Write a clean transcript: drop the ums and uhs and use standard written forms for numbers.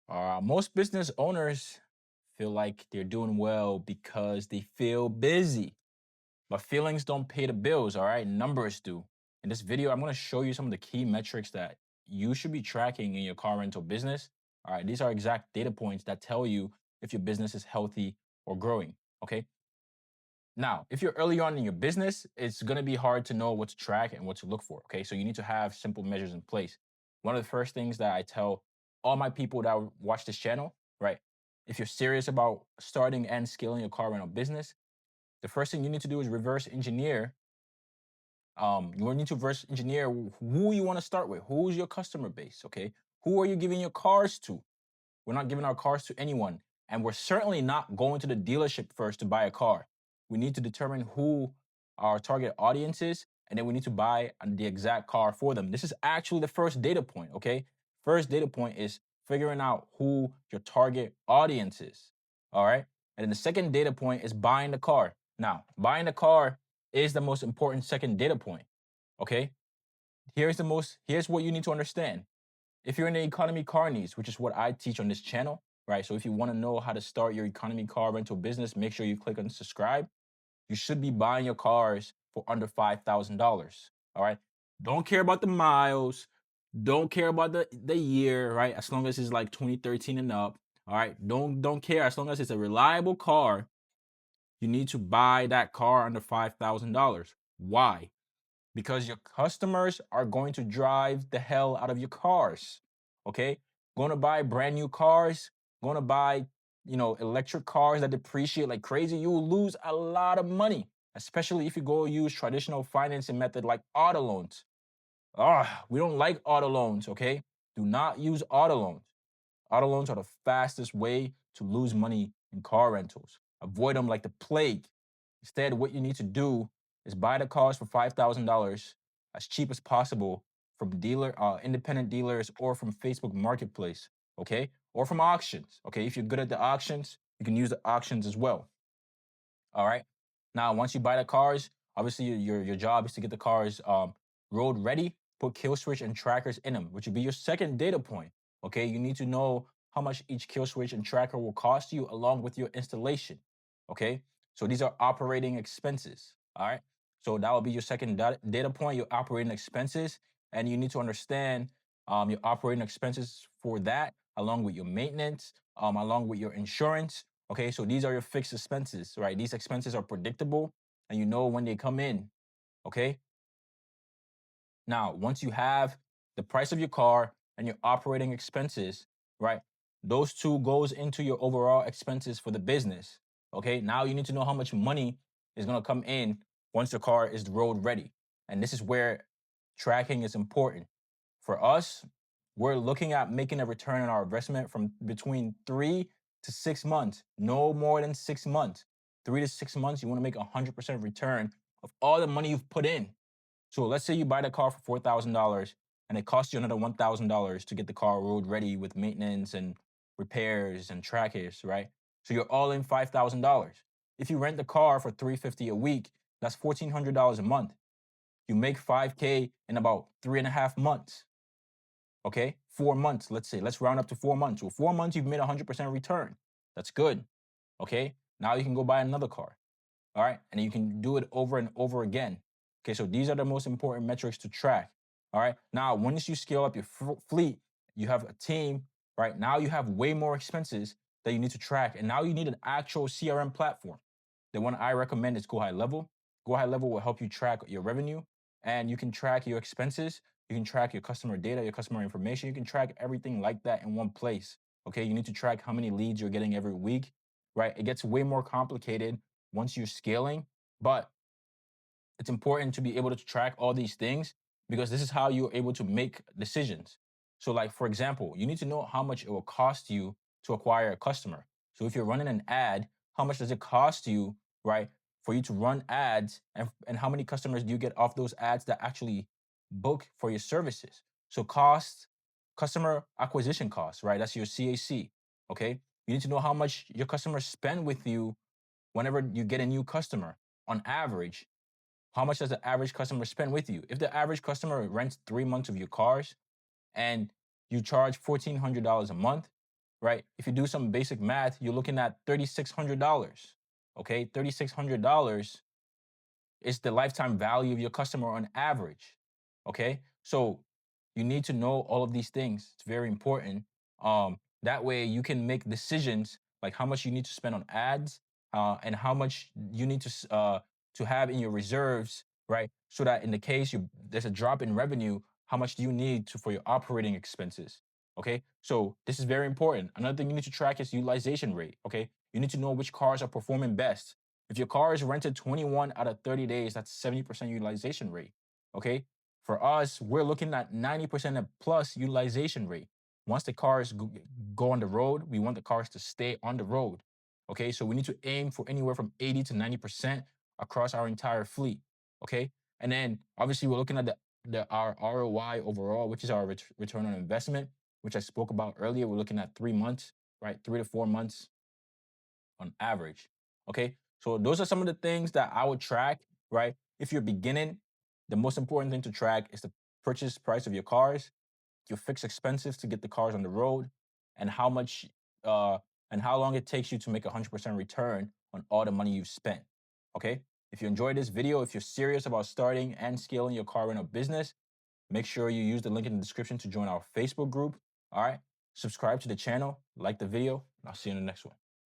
Most business owners feel like they're doing well because they feel busy, but feelings don't pay the bills, all right? Numbers do. In this video, I'm going to show you some of the key metrics that you should be tracking in your car rental business. All right, these are exact data points that tell you if your business is healthy or growing, okay? Now, if you're early on in your business, it's going to be hard to know what to track and what to look for, okay? So you need to have simple measures in place. One of the first things that I tell all my people that watch this channel, right? If you're serious about starting and scaling your car rental business, the first thing you need to do is reverse engineer. You will need to reverse engineer who you want to start with. Who's your customer base, okay? Who are you giving your cars to? We're not giving our cars to anyone. And we're certainly not going to the dealership first to buy a car. We need to determine who our target audience is, and then we need to buy the exact car for them. This is actually the first data point, okay? First data point is figuring out who your target audience is, all right? And then the second data point is buying the car. Now, buying the car is the most important second data point, okay? Here's what you need to understand. If you're in the economy car needs, which is what I teach on this channel, right? So if you want to know how to start your economy car rental business, make sure you click on subscribe. You should be buying your cars for under $5,000. All right. Don't care about the miles. Don't care about the year, right? As long as it's like 2013 and up. All right. Don't care as long as it's a reliable car. You need to buy that car under $5,000. Why? Because your customers are going to drive the hell out of your cars. Okay? Going to buy brand new cars, going to buy, electric cars that depreciate like crazy. You will lose a lot of money, especially if you go use traditional financing method like auto loans. We don't like auto loans, okay? Do not use auto loans. Auto loans are the fastest way to lose money in car rentals. Avoid them like the plague. Instead, what you need to do is buy the cars for $5,000 as cheap as possible from independent dealers or from Facebook Marketplace, okay? Or from auctions, okay? If you're good at the auctions, you can use the auctions as well. All right. Now, once you buy the cars, obviously your job is to get the cars road ready, put kill switch and trackers in them, which would be your second data point. Okay, you need to know how much each kill switch and tracker will cost you along with your installation. Okay, so these are operating expenses. All right, so that will be your second data point, your operating expenses, and you need to understand your operating expenses for that, along with your maintenance, along with your insurance. Okay, so these are your fixed expenses, right? These expenses are predictable and you know when they come in. Okay. Now, once you have the price of your car and your operating expenses, right? Those two goes into your overall expenses for the business. Okay. Now you need to know how much money is going to come in once the car is road ready. And this is where tracking is important. For us, we're looking at making a return on our investment from between 3 to 6 months, no more than 6 months. 3 to 6 months, you want to make 100% return of all the money you've put in. So let's say you buy the car for $4,000 and it costs you another $1,000 to get the car road ready with maintenance and repairs and trackers, right? So you're all in $5,000. If you rent the car for $350 a week, that's $1,400 a month. You make 5K in about 3.5 months. Okay, 4 months, let's say. Let's round up to 4 months. Well, 4 months, you've made 100% return. That's good. Okay, now you can go buy another car. All right, and you can do it over and over again. Okay, so these are the most important metrics to track. All right, now once you scale up your fleet, you have a team, right? Now you have way more expenses that you need to track, and now you need an actual CRM platform. The one I recommend is Go High Level. Go High Level will help you track your revenue, and you can track your expenses. You can track your customer data, your customer information. You can track everything like that in one place. Okay, you need to track how many leads you're getting every week, right? It gets way more complicated once you're scaling, but it's important to be able to track all these things because this is how you're able to make decisions. So, like, for example, you need to know how much it will cost you to acquire a customer. So, if you're running an ad, how much does it cost you, right, for you to run ads, and how many customers do you get off those ads that actually book for your services? So, customer acquisition costs, right? That's your CAC. Okay. You need to know how much your customers spend with you whenever you get a new customer. On average, how much does the average customer spend with you? If the average customer rents 3 months of your cars and you charge $1,400 a month, right? If you do some basic math, you're looking at $3,600. Okay, $3,600 is the lifetime value of your customer on average. Okay. So you need to know all of these things. It's very important. That way you can make decisions like how much you need to spend on ads, and how much you need to have in your reserves, right? So that in the case there's a drop in revenue, how much do you need for your operating expenses? Okay. So this is very important. Another thing you need to track is utilization rate. Okay. You need to know which cars are performing best. If your car is rented 21 out of 30 days, that's 70% utilization rate. Okay. For us, we're looking at 90% plus utilization rate. Once the cars go on the road, we want the cars to stay on the road. Okay. So we need to aim for anywhere from 80 to 90% across our entire fleet. Okay. And then obviously we're looking at our ROI overall, which is our return on investment, which I spoke about earlier. We're looking at 3 months, right? 3 to 4 months on average. Okay. So those are some of the things that I would track, right? If you're beginning, the most important thing to track is the purchase price of your cars, your fixed expenses to get the cars on the road, and how much and how long it takes you to make 100% return on all the money you've spent. Okay. If you enjoyed this video, if you're serious about starting and scaling your car rental business, make sure you use the link in the description to join our Facebook group. All right. Subscribe to the channel, like the video, and I'll see you in the next one.